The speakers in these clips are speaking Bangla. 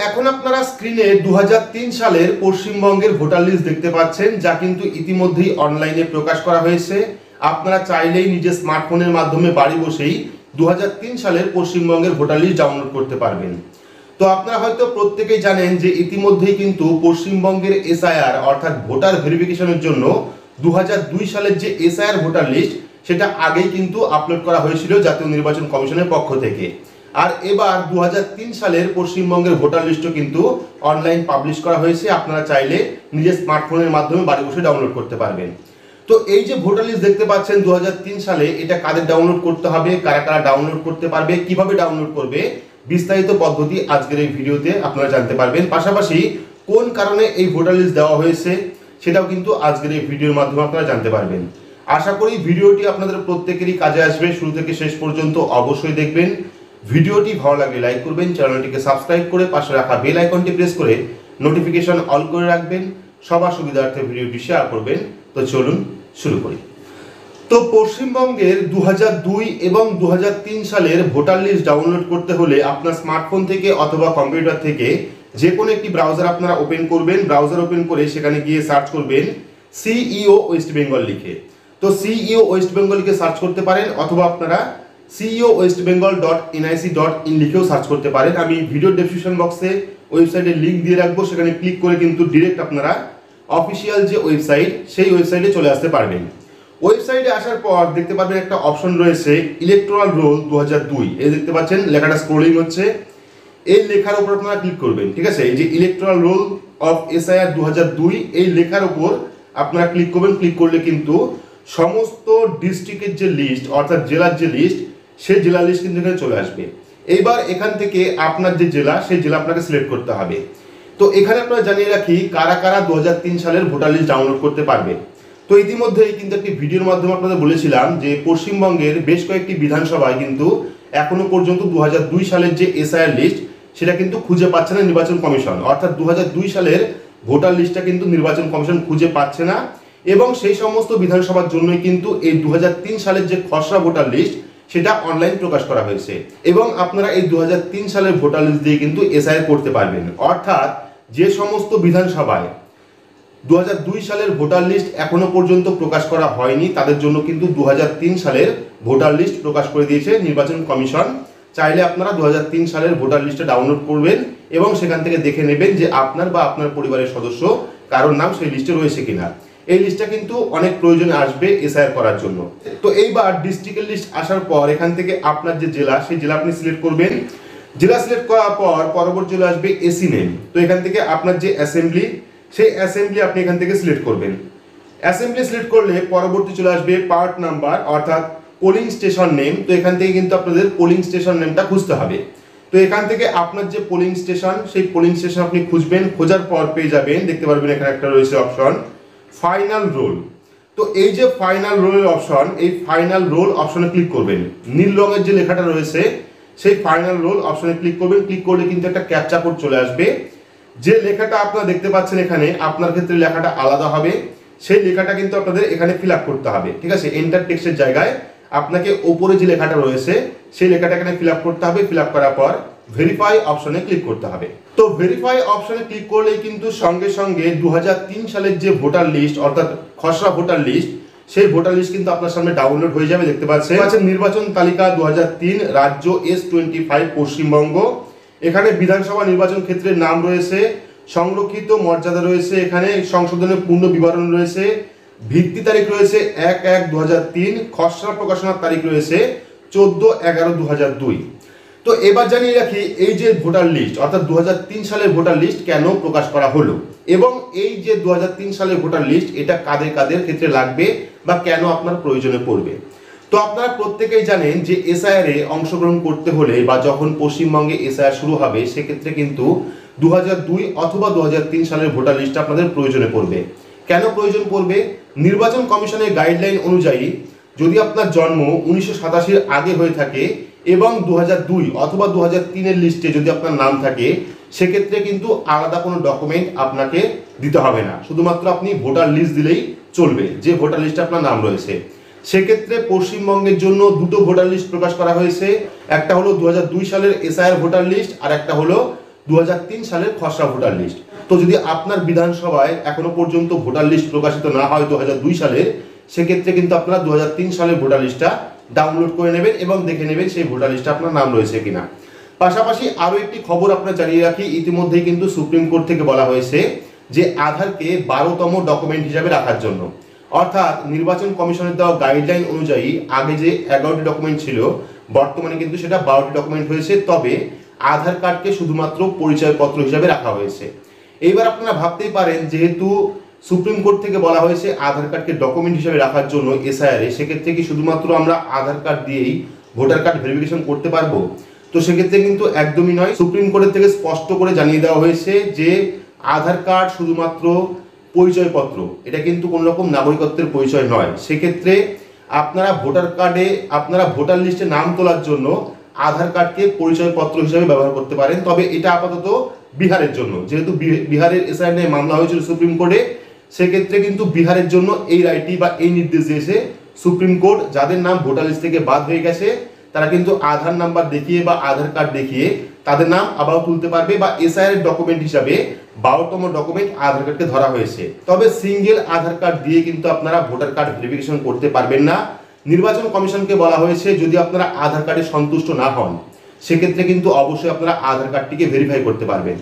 এখন আপনারা স্ক্রিনে 2003 সালের পশ্চিমবঙ্গের ভোটার লিস্ট দেখতে পাচ্ছেন, যা কিন্তু ইতিমধ্যেই অনলাইনে প্রকাশ করা হয়েছে। আপনারা চাইলেই নিজের স্মার্টফোনের মাধ্যমে বাড়ি বসেই 2003 সালের পশ্চিমবঙ্গের ভোটার লিস্ট ডাউনলোড করতে পারবেন। তো আপনারা হয়তো প্রত্যেকেই জানেন যে ইতিমধ্যেই কিন্তু পশ্চিমবঙ্গের এসআইআর অর্থাৎ ভোটার ভেরিফিকেশনের জন্য 2002 সালের যে এসআইআর ভোটার লিস্ট সেটা আগেই কিন্তু আপলোড করা হয়েছিল জাতীয় নির্বাচন কমিশনের পক্ষ থেকে। আর এবার 2003 সালের পশ্চিমবঙ্গের ভোটার লিস্টও কিন্তু অনলাইন পাবলিশ করা হয়েছে। আপনারা চাইলে নিজের স্মার্টফোনের মাধ্যমে বাড়ি বসে ডাউনলোড করতে পারবেন। তো এই যে ভোটার লিস্ট দেখতে পাচ্ছেন 2003 সালে, এটা কাদের ডাউনলোড করতে হবে, কারা কারা ডাউনলোড করতে পারবে, কিভাবে ডাউনলোড করবে, বিস্তারিত পদ্ধতি আজকের এই ভিডিওতে আপনারা জানতে পারবেন। পাশাপাশি কোন কারণে এই ভোটার লিস্ট দেওয়া হয়েছে সেটাও কিন্তু আজকের এই ভিডিওর মাধ্যমে আপনারা জানতে পারবেন। আশা করি ভিডিওটি আপনাদের প্রত্যেকেরই কাজে আসবে। শুরু থেকে শেষ পর্যন্ত অবশ্যই দেখবেন। ভিডিওটি ভালো লাগলে লাইক করবেন, চ্যানেলটিকে সাবস্ক্রাইব করে পাশে রাখা বেল আইকনটি প্রেস করে নোটিফিকেশন অল করে রাখবেন। সবার সুবিধার্থে ভিডিওটি শেয়ার করবেন। তো চলুন শুরু করি। তো পশ্চিমবঙ্গের 2002 এবং 2003 সালের ভোটার লিস্ট ডাউনলোড করতে হলে আপনার স্মার্টফোন থেকে অথবা কম্পিউটার থেকে যে কোনো একটি ব্রাউজার আপনারা ওপেন করবেন। ব্রাউজার ওপেন করে সেখানে গিয়ে সার্চ করবেন সিইও ওয়েস্ট বেঙ্গল লিখে। তো সিইও ওয়েস্ট বেঙ্গল লিখে সার্চ করতে পারেন, অথবা আপনারা ceowestbengal.nic.in লিখেও সার্চ করতে পারেন। আমি ভিডিও ডেসক্রিপশন বক্সে ওয়েবসাইটের লিঙ্ক দিয়ে রাখবো, সেখানে ক্লিক করে কিন্তু ডিরেক্ট আপনারা অফিসিয়াল যে ওয়েবসাইট সেই ওয়েবসাইটে চলে আসতে পারবেন। ওয়েবসাইটে আসার পর দেখতে পাবেন একটা অপশন রয়েছে ইলেকটোরাল রোল 2002। এই দেখতে পাচ্ছেন লেখাটা স্ক্রলিং হচ্ছে, এই লেখার উপর আপনারা ক্লিক করবেন। ঠিক আছে, এই যে ইলেকটোরাল রোল অফ এসআইআর 2002 এই লেখার উপর আপনারা ক্লিক করবেন। ক্লিক করলে কিন্তু সমস্ত ডিস্ট্রিক্টের যে লিস্ট অর্থাৎ জেলার যে লিস্ট সেই জেলার লিস্ট কিন্তু এখানে চলে আসবে। এইবার এখান থেকে আপনার যে জেলা সেই জেলা আপনাকে সিলেক্ট করতে হবে। তো এখানে আপনারা জানিয়ে রাখি কারা কারা 2003 সালের ভোটার লিস্ট ডাউনলোড করতে পারবে। তো ইতিমধ্যেই কিন্তু একটি ভিডিওর মাধ্যমে আপনাদের বলেছিলাম যে পশ্চিমবঙ্গের বেশ কয়েকটি বিধানসভায় কিন্তু এখনো পর্যন্ত 2002 সালের যে এসআইআর লিস্ট সেটা কিন্তু খুঁজে পাচ্ছে না নির্বাচন কমিশন। অর্থাৎ 2002 সালের ভোটার লিস্টটা কিন্তু নির্বাচন কমিশন খুঁজে পাচ্ছে না, এবং সেই সমস্ত বিধানসভার জন্যই কিন্তু এই 2003 সালের যে খসড়া ভোটার লিস্ট সেটা অনলাইন প্রকাশ করা হয়েছে। এবং আপনারা এই 2003 সালের ভোটার লিস্ট দিয়ে কিন্তু এসআইআর করতে পারবেন। অর্থাৎ যে সমস্ত বিধানসভায় 2002 সালের ভোটার লিস্ট এখনো পর্যন্ত প্রকাশ করা হয়নি তাদের জন্য কিন্তু 2003 সালের ভোটার লিস্ট প্রকাশ করে দিয়েছে নির্বাচন কমিশন। চাইলে আপনারা 2003 সালের ভোটার লিস্টটা ডাউনলোড করবেন এবং সেখান থেকে দেখে নেবেন যে আপনার বা আপনার পরিবারের সদস্য কারোর নাম সেই লিস্টে রয়েছে কিনা। এই লিস্টটা কিন্তু অনেক প্রয়োজনে আসবে এসআইআর করার জন্য। তো এইবার ডিস্ট্রিক্টের লিস্ট আসার পর এখান থেকে আপনার যে জেলা সেই জেলা আপনি সিলেক্ট করবেন। জেলা সিলেক্ট করার পর পরবর্তী চলে আসবে এসি নেম। তো এখান থেকে আপনার যে অ্যাসেম্বলি সেই অ্যাসেম্বলি আপনি এখান থেকে সিলেক্ট করবেন। অ্যাসেম্বলি সিলেক্ট করলে পরবর্তী চলে আসবে পার্ট নাম্বার অর্থাৎ পোলিং স্টেশন নেম। তো এখান থেকে কিন্তু আপনাদের পোলিং স্টেশন নেমটা খুঁজতে হবে। তো এখান থেকে আপনার যে পোলিং স্টেশন সেই পোলিং স্টেশন আপনি খুঁজবেন। খোঁজার পর পেয়ে যাবেন, দেখতে পারবেন এখানে একটা রয়েছে অপশন ফাইনাল রোল। তো এই যে ফাইনাল রোলের অপশন, এই ফাইনাল রোল অপশনে ক্লিক করবেন। নীল রঙের যে লেখাটা রয়েছে সেই ফাইনাল রোল অপশনে ক্লিক করবেন। ক্লিক করলে কিন্তু একটা ক্যাপচা কোড চলে আসবে। যে লেখাটা আপনারা দেখতে পাচ্ছেন এখানে আপনার ক্ষেত্রে লেখাটা আলাদা হবে, সেই লেখাটা কিন্তু আপনাদের এখানে ফিল আপ করতে হবে। ঠিক আছে, এন্টার টেক্সটের জায়গায় আপনাকে ওপরে যে লেখাটা রয়েছে সেই লেখাটা এখানে ফিল আপ করতে হবে। ফিল আপ করার পর ভেরিফাই অপশনে ক্লিক করতে হবে। তো ভেরিফাই অপশনে ক্লিক করলেই কিন্তু সঙ্গে সঙ্গে 2003 সালের যে ভোটার লিস্ট অর্থাৎ খসড়া ভোটার লিস্ট সেই ভোটার লিস্ট কিন্তু আপনার সামনে ডাউনলোড হয়ে যাবে। দেখতে পাচ্ছেন নির্বাচন তালিকা 2003 রাজ্য S25 পশ্চিমবঙ্গ। এখানে বিধানসভা নির্বাচন ক্ষেত্রের নাম রয়েছে, সংরক্ষিত মর্যাদা রয়েছে, এখানে সংশোধনের পূর্ণ বিবরণ রয়েছে, ভিত্তি তারিখ রয়েছে 1/1/2003, খসড়া প্রকাশনার তারিখ রয়েছে 14/11/2002। তো এবার জানিয়ে রাখি এই যে ভোটার লিস্ট অর্থাৎ 2003 সালের ভোটার লিস্ট কেন প্রকাশ করা হলো, এবং এই যে 2003 সালের ভোটার লিস্ট এটা কাদের কাদের ক্ষেত্রে লাগবে বা কেন আপনার প্রয়োজনে পড়বে। তো আপনারা প্রত্যেকেই জানেন যে এসআইআর এ অংশগ্রহণ করতে হলে বা যখন পশ্চিমবঙ্গে এসআইআর শুরু হবে সেক্ষেত্রে কিন্তু 2002 অথবা 2003 সালের ভোটার লিস্ট আপনাদের প্রয়োজনে পড়বে। কেন প্রয়োজন পড়বে? নির্বাচন কমিশনের গাইডলাইন অনুযায়ী যদি আপনার জন্ম 1987 আগে হয়ে থাকে এবং 2002 অথবা 2003 লিস্টে যদি আপনার নাম থাকে সেক্ষেত্রে কিন্তু আলাদা কোনো ডকুমেন্ট আপনাকে দিতে হবে না, শুধুমাত্র আপনি ভোটার লিস্ট দিলেই চলবে যে ভোটার লিস্টে আপনার নাম রয়েছে। সেক্ষেত্রে পশ্চিমবঙ্গের জন্য দুটো ভোটার লিস্ট প্রকাশ করা হয়েছে, একটা হলো 2002 সালের এসআইআর ভোটার লিস্ট আর একটা হলো 2003 সালের খসড়া ভোটার লিস্ট। তো যদি আপনার বিধানসভায় এখনো পর্যন্ত ভোটার লিস্ট প্রকাশিত না হয় 2002 সালের, সেক্ষেত্রে কিন্তু আপনারা 2003 সালের ভোটার লিস্টটা ডাউনলোড করে নেবেন এবং দেখে নেবেন সেই ভোটার লিস্টে আপনার নাম রয়েছে কিনা। পাশাপাশি আরও একটি খবর আপনার জানিয়ে রাখি, ইতিমধ্যেই কিন্তু সুপ্রিম কোর্ট থেকে বলা হয়েছে যে আধারকে 12তম ডকুমেন্ট হিসাবে রাখার জন্য। অর্থাৎ নির্বাচন কমিশনের দেওয়া গাইডলাইন অনুযায়ী আগে যে 11টি ডকুমেন্ট ছিল, বর্তমানে কিন্তু সেটা 12টি ডকুমেন্ট হয়েছে। তবে আধার কার্ডকে শুধুমাত্র পরিচয়পত্র হিসাবে রাখা হয়েছে। এইবার আপনারা ভাবতেই পারেন, যেহেতু সুপ্রিম কোর্ট থেকে বলা হয়েছে আধার কার্ডকে ডকুমেন্ট হিসাবে রাখার জন্য এসআইআরে, সেক্ষেত্রে কি শুধুমাত্র আমরা আধার কার্ড দিয়েই ভোটার কার্ড ভেরিফিকেশন করতে পারবো? তো সেক্ষেত্রে কিন্তু একদমই নয়। সুপ্রিম কোর্টের থেকে স্পষ্ট করে জানিয়ে দেওয়া হয়েছে যে আধার কার্ড শুধুমাত্র পরিচয়পত্র, এটা কিন্তু কোনো রকম নাগরিকত্বের পরিচয় নয়। সেক্ষেত্রে আপনারা ভোটার কার্ডে, আপনারা ভোটার লিস্টে নাম তোলার জন্য আধার কার্ডকে পরিচয়পত্র হিসাবে ব্যবহার করতে পারেন। তবে এটা আপাতত বিহারের জন্য, যেহেতু বিহারের এসআইআর নিয়ে মামলা হয়েছিল সুপ্রিম কোর্টে, সেক্ষেত্রে কিন্তু বিহারের জন্য এই রায়টি বা এই নির্দেশ দিয়েছে সুপ্রিম কোর্ট। যাদের নাম ভোটার লিস্ট থেকে বাদ হয়ে গেছে তারা কিন্তু আধার নাম্বার দেখিয়ে বা আধার কার্ড দেখিয়ে তাদের নাম আবার তুলতে পারবে, বা এসআইআর ডকুমেন্ট হিসাবে 12তম ডকুমেন্ট আধার কার্ডকে ধরা হয়েছে। তবে সিঙ্গেল আধার কার্ড দিয়ে কিন্তু আপনারা ভোটার কার্ড ভেরিফিকেশন করতে পারবেন না। নির্বাচন কমিশনকে বলা হয়েছে যদি আপনারা আধার কার্ডে সন্তুষ্ট না হন, সেক্ষেত্রে কিন্তু অবশ্যই আপনারা আধার কার্ডটিকে ভেরিফাই করতে পারবেন।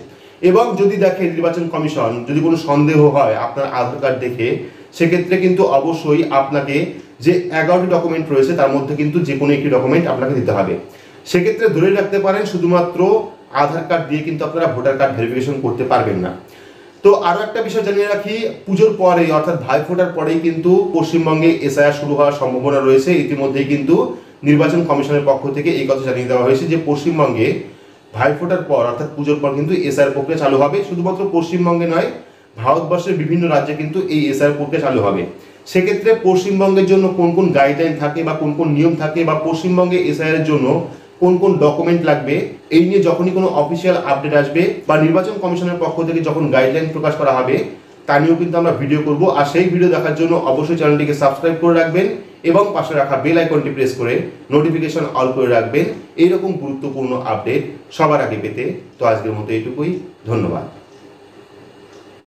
এবং যদি দেখে নির্বাচন কমিশন, যদি কোনো সন্দেহ হয় আপনার আধার কার্ড দেখে, সেক্ষেত্রে কিন্তু অবশ্যই আপনাকে যে 11টি ডকুমেন্ট রয়েছে তার মধ্যে কিন্তু যে কোনো একটি ডকুমেন্ট আপনাকে দিতে হবে। সেক্ষেত্রে ধরে রাখতে পারেন শুধুমাত্র আধার কার্ড দিয়ে কিন্তু আপনারা ভোটার কার্ড ভেরিফিকেশন করতে পারবেন না। তো আরও একটা বিষয় জানিয়ে রাখি, পুজোর পরেই অর্থাৎ ভাইফোঁটার পরেই কিন্তু পশ্চিমবঙ্গে এসআইআর শুরু হওয়ার সম্ভাবনা রয়েছে। ইতিমধ্যেই কিন্তু নির্বাচন কমিশনের পক্ষ থেকে এই কথা জানিয়ে দেওয়া হয়েছে যে পশ্চিমবঙ্গে ভাইফোঁটার পর অর্থাৎ পুজোর পর কিন্তু এসআইআর প্রক্রিয়া চালু হবে। শুধুমাত্র পশ্চিমবঙ্গে নয়, ভারতবর্ষের বিভিন্ন রাজ্যে কিন্তু এই এসআইআর প্রক্রিয়া চালু হবে। সেক্ষেত্রে পশ্চিমবঙ্গের জন্য কোন কোন গাইডলাইন থাকে বা কোন কোন নিয়ম থাকে, বা পশ্চিমবঙ্গে এসআইআর এর জন্য কোন কোন ডকুমেন্ট লাগবে, এই নিয়ে যখনই কোনো অফিসিয়াল আপডেট আসবে বা নির্বাচন কমিশনের পক্ষ থেকে যখন গাইডলাইন প্রকাশ করা হবে, তা নিয়েও কিন্তু আমরা ভিডিও করব। আর সেই ভিডিও দেখার জন্য অবশ্যই চ্যানেলটিকে সাবস্ক্রাইব করে রাখবেন এবং পাশে রাখা বেল আইকনটি প্রেস করে নোটিফিকেশন অল করে রাখবেন এইরকম গুরুত্বপূর্ণ আপডেট সবার আগে পেতে। তো আজকের মতো এইটুকুই, ধন্যবাদ।